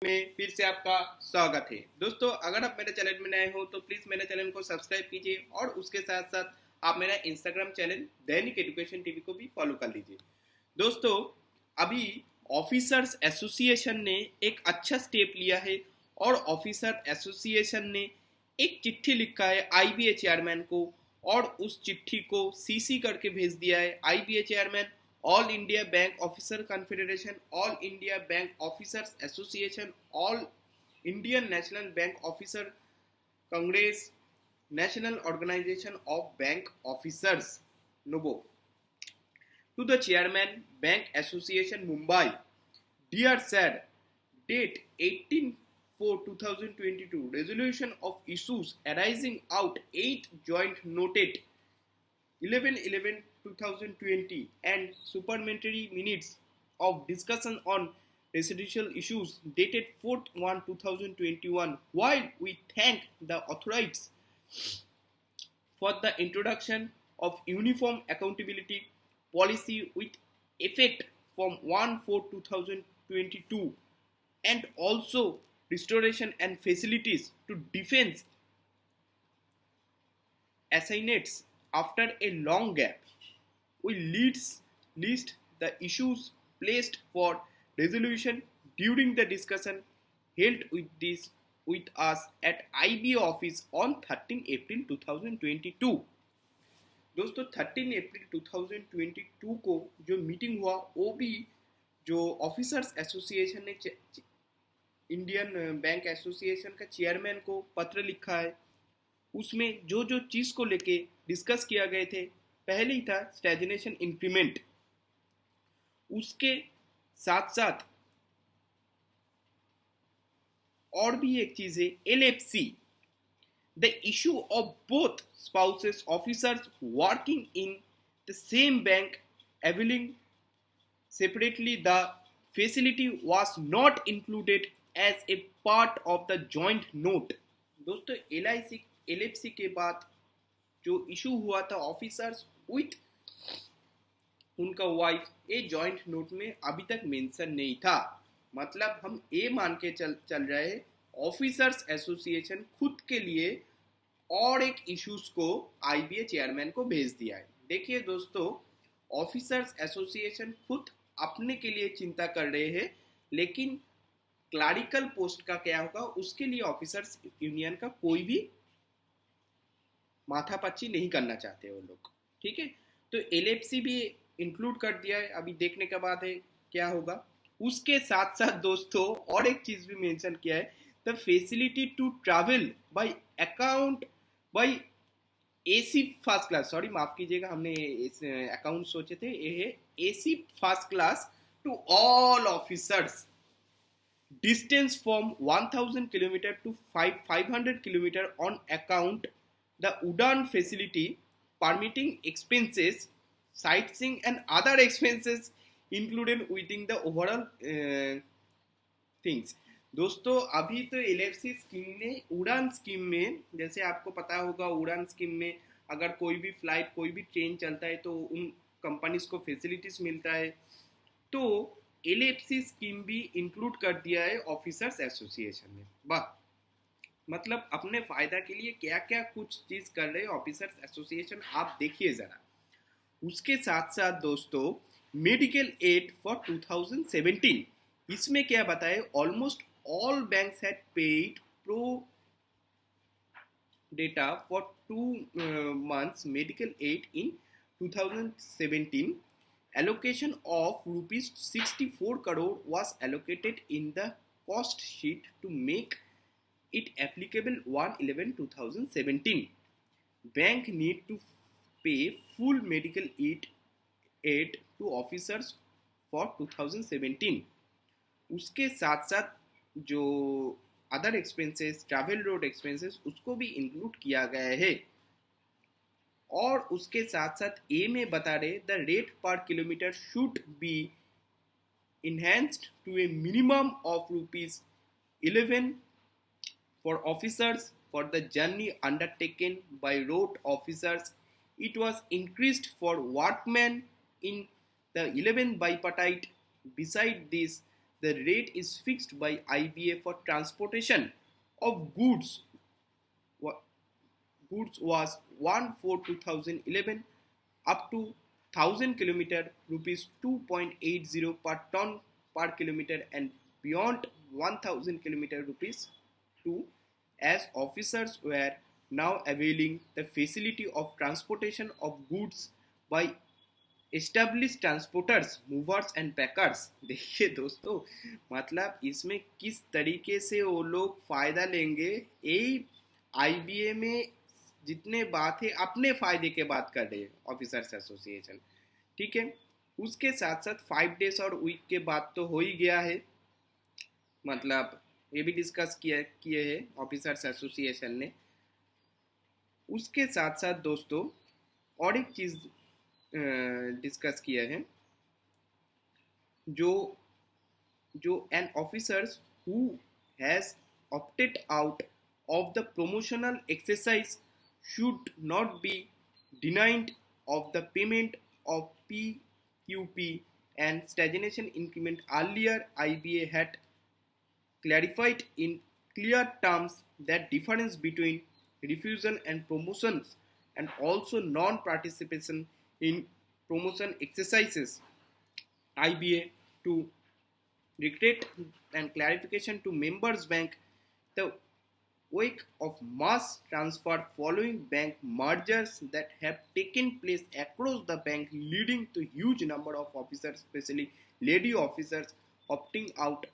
में फिर से आपका स्वागत है। दोस्तों, अगर आप मेरे चैनल में नए हो तो प्लीज़ मेरे चैनल को सब्सक्राइब कीजिए और उसके साथ साथ आप मेरा इंस्टाग्राम चैनल दैनिक एजुकेशन टीवी को भी फॉलो कर लीजिए। दोस्तों, अभी ऑफिसर्स एसोसिएशन ने एक अच्छा स्टेप लिया है और ऑफिसर एसोसिएशन ने एक चिट्ठी लिखा है आईबीए चेयरमैन को और उस चिट्ठी को सीसी करके भेज दिया है IBA chairman, all India bank officer confederation, all India bank officers association, all Indian national bank officer congress, national organisation of bank officers NOBO, to the chairman bank association Mumbai. Dear sir, date 18/4/2022, resolution of issues arising out 8 joint noted 11/11/2020 and supplementary minutes of discussion on residential issues dated 4/1/2021. While we thank the authorities for the introduction of uniform accountability policy with effect from 1/4/2022 and also restoration and facilities to defense assignates after a long gap, we list the issues placed for resolution during the discussion held with us at IB office on 13 April 2022. दोस्तों, 13 अप्रैल 2022 को जो meeting हुआ वो भी जो officers association ने Indian bank association का chairman को पत्र लिखा है। उसमें जो जो चीज़ को लेके डिस्कस किया गए थे, पहले ही था स्टैग्नेशन इंक्रीमेंट, उसके साथ साथ और भी एक चीज़ है LFC, the issue of both spouses officers working in the same bank availing separately the facility was not included as a part of the joint note. दोस्तों, LFC के बाद जो इशू हुआ था ऑफिसर्स विथ उनका वाइफ, ये joint note में अभी तक मेंशन नहीं था। मतलब हम ये मान के चल रहे हैं ऑफिसर्स एसोसिएशन खुद के लिए और एक इश्यूज को आईबीए चेयरमैन को भेज दिया है। देखिए दोस्तों, ऑफिसर्स एसोसिएशन खुद अपने के लिए चिंता कर रहे हैं, लेकिन क्लरिकल पोस्ट का क्या होगा उसके लिए ऑफिसर्स यूनियन का कोई भी माथापच्ची नहीं करना चाहते वो लोग। ठीक है, तो एलएफसी भी इंक्लूड कर दिया है, अभी देखने के बाद है क्या होगा। उसके साथ साथ दोस्तों और एक चीज भी मेंशन किया है, the facility to travel by account by AC first class, sorry माफ कीजिएगा, हमने अकाउंट सोचे थे, ये है AC first class to all officers distance from 1000 km to 500 km on account the Udan facility permitting expenses, sightseeing and other expenses included within the overall things. दोस्तों, अभी तो एलएफसी स्कीम ने उड़ान स्कीम में, जैसे आपको पता होगा उड़ान स्कीम में अगर कोई भी फ्लाइट कोई भी ट्रेन चलता है तो उन कंपनीज को फैसिलिटीज मिलता है, तो एलएफसी स्कीम भी इंक्लूड कर दिया है ऑफिसर्स एसोसिएशन ने। वाह, मतलब अपने फायदा के लिए क्या क्या कुछ चीज कर रहे हैं ऑफिसर्स एसोसिएशन, आप देखिए जरा। उसके साथ साथ दोस्तों मेडिकल एड फॉर 2017, इसमें क्या बताए, almost all banks had paid pro data for 2 months medical aid in 2017. Allocation of rupees 64 crore was allocated in the cost sheet to make it applicable 1/11/2017. Bank need to pay full medical aid to officers for 2017. उसके साथ साथ जो other expenses, travel road expenses, उसको भी include किया गया है। और उसके साथ साथ ए में बता रहे द रेट पर kilometre should be enhanced to a minimum of ₹11 for officers for the journey undertaken by road officers. It was increased for workmen in the 11 bipartite. Beside this, the rate is fixed by IBA for transportation of goods was 1 for 2011 up to 1000 kilometer rupees 2.80 per ton per kilometer, and beyond 1000 kilometer rupees 2, as officers were now availing the facility of transportation of goods by established transporters, movers and packers. देखिए दोस्तों, मतलब इसमें किस तरीके से वो लोग फायदा लेंगे, यही आईबीए में जितने बात है अपने फायदे के बात कर रहे हैं ऑफिसर्स एसोसिएशन, ठीक है। उसके साथ साथ 5 डेज और वीक के बाद तो हो ही गया है, मतलब ये भी डिस्कस किए हैं ऑफिसर्स एसोसिएशन ने। उसके साथ साथ दोस्तों और एक चीज़ डिस्कस किया है, जो an officers who has opted out of the promotional exercise should not be denied of the payment of PQP and stagnation increment. Earlier, IBA had clarified in clear terms that difference between refusal and promotions, and also non-participation in promotion exercises. IBA to regret and clarification to members bank the wake of mass transfer following bank mergers that have taken place across the bank, leading to huge number of officers, especially lady officers, opting out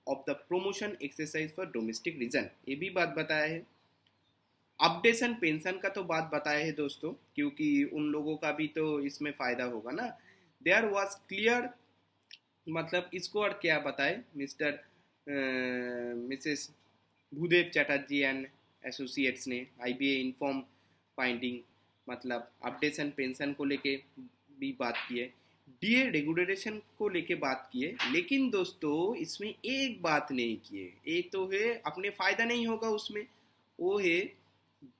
of the promotion exercise for domestic reason. ये भी बात बताया है। Updation pension का तो बात बताया है दोस्तों, क्योंकि उन लोगों का भी तो इसमें फ़ायदा होगा ना। देयर वॉज क्लियर, मतलब इसको और क्या बताए mister Mrs Bhudev Chatterjee and associates ने आईबीए इन्फॉर्म फाइंडिंग, मतलब अपडेशन पेंशन को लेके भी बात की है, डीए रेगुलेशन को लेके बात की है। लेकिन दोस्तों इसमें एक बात नहीं की है, एक तो है अपने फ़ायदा नहीं होगा उसमें, वो है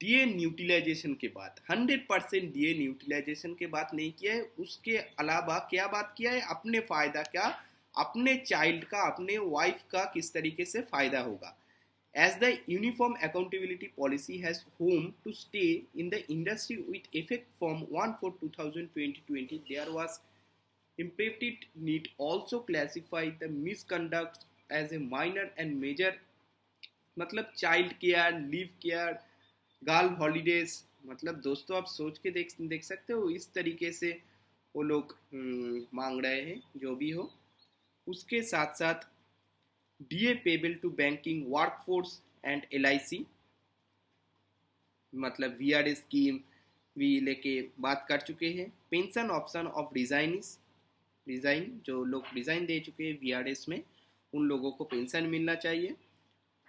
डीए न्यूट्रलाइजेशन के बाद 100% डीए न्यूट्रलाइजेशन के बात नहीं किया है। उसके अलावा क्या बात किया है, अपने फ़ायदा क्या, अपने चाइल्ड का, अपने वाइफ का किस तरीके से फ़ायदा होगा। As the Uniform Accountability Policy has home to stay in the industry with effect from 1/4/2020, there was imperative need also classify the misconduct as a minor and major, मतलब child care, leave care, girl holidays, मतलब दोस्तों आप सोच के देख सकते हो इस तरीके से वो लोग मांग रहे हैं, जो भी हो। उसके साथ साथ DA payable to banking workforce and LIC, मतलब VRA स्कीम भी लेके बात कर चुके हैं। पेंशन ऑप्शन ऑफ रिजाइन, जो लोग रिजाइन दे चुके हैं VRS में, उन लोगों को पेंशन मिलना चाहिए।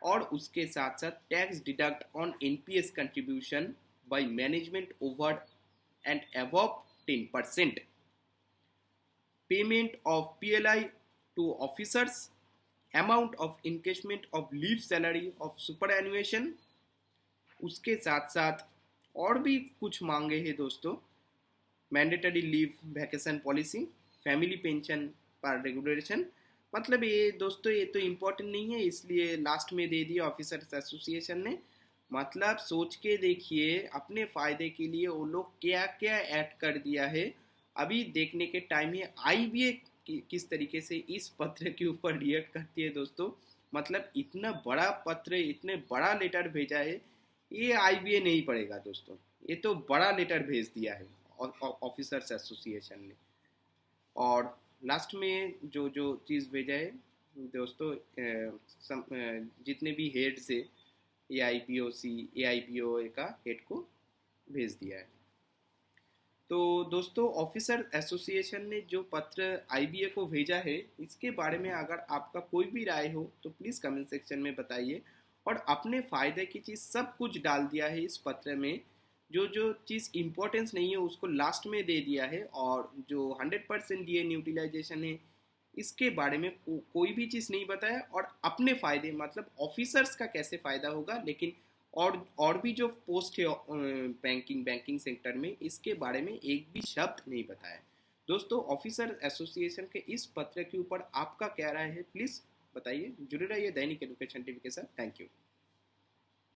और उसके साथ साथ tax deduct on NPS contribution by management over and above 10%, payment of PLI to officers, amount of encashment of leave salary of superannuation. उसके साथ साथ और भी कुछ मांगे हैं दोस्तों, mandatory leave vacation policy, family pension पर रेगुलेशन। मतलब ये दोस्तों ये तो इम्पोर्टेंट नहीं है, इसलिए लास्ट में दे दिया ऑफिसर्स एसोसिएशन ने। मतलब सोच के देखिए अपने फ़ायदे के लिए वो लोग क्या क्या ऐड कर दिया है। अभी देखने के टाइम है IBA किस तरीके से इस पत्र के ऊपर रिएक्ट करती है दोस्तों। मतलब इतना बड़ा पत्र, इतने बड़ा लेटर भेजा है, ये IBA नहीं पढ़ेगा दोस्तों, ये तो बड़ा लेटर भेज दिया है ऑफिसर्स एसोसिएशन ने। और लास्ट में जो चीज़ भेजा है दोस्तों, जितने भी हेड्स है AIPOC का हेड को भेज दिया है। तो दोस्तों ऑफिसर एसोसिएशन ने जो पत्र IBA को भेजा है, इसके बारे में अगर आपका कोई भी राय हो तो प्लीज़ कमेंट सेक्शन में बताइए। और अपने फ़ायदे की चीज़ सब कुछ डाल दिया है इस पत्र में, जो चीज़ इम्पोर्टेंस नहीं है उसको लास्ट में दे दिया है। और जो 100% डीए न्यूट्रलाइजेशन है इसके बारे में कोई भी चीज़ नहीं बताया। और अपने फ़ायदे मतलब ऑफिसर्स का कैसे फ़ायदा होगा, लेकिन और भी जो पोस्ट है बैंकिंग सेक्टर में, इसके बारे में एक भी शब्द नहीं बताया। दोस्तों, ऑफिसर एसोसिएशन के इस पत्र के ऊपर आपका क्या राय है, प्लीज़ बताइए। जुड़े रहिए दैनिक एजुकेशन टीवी के साथ। Thank you.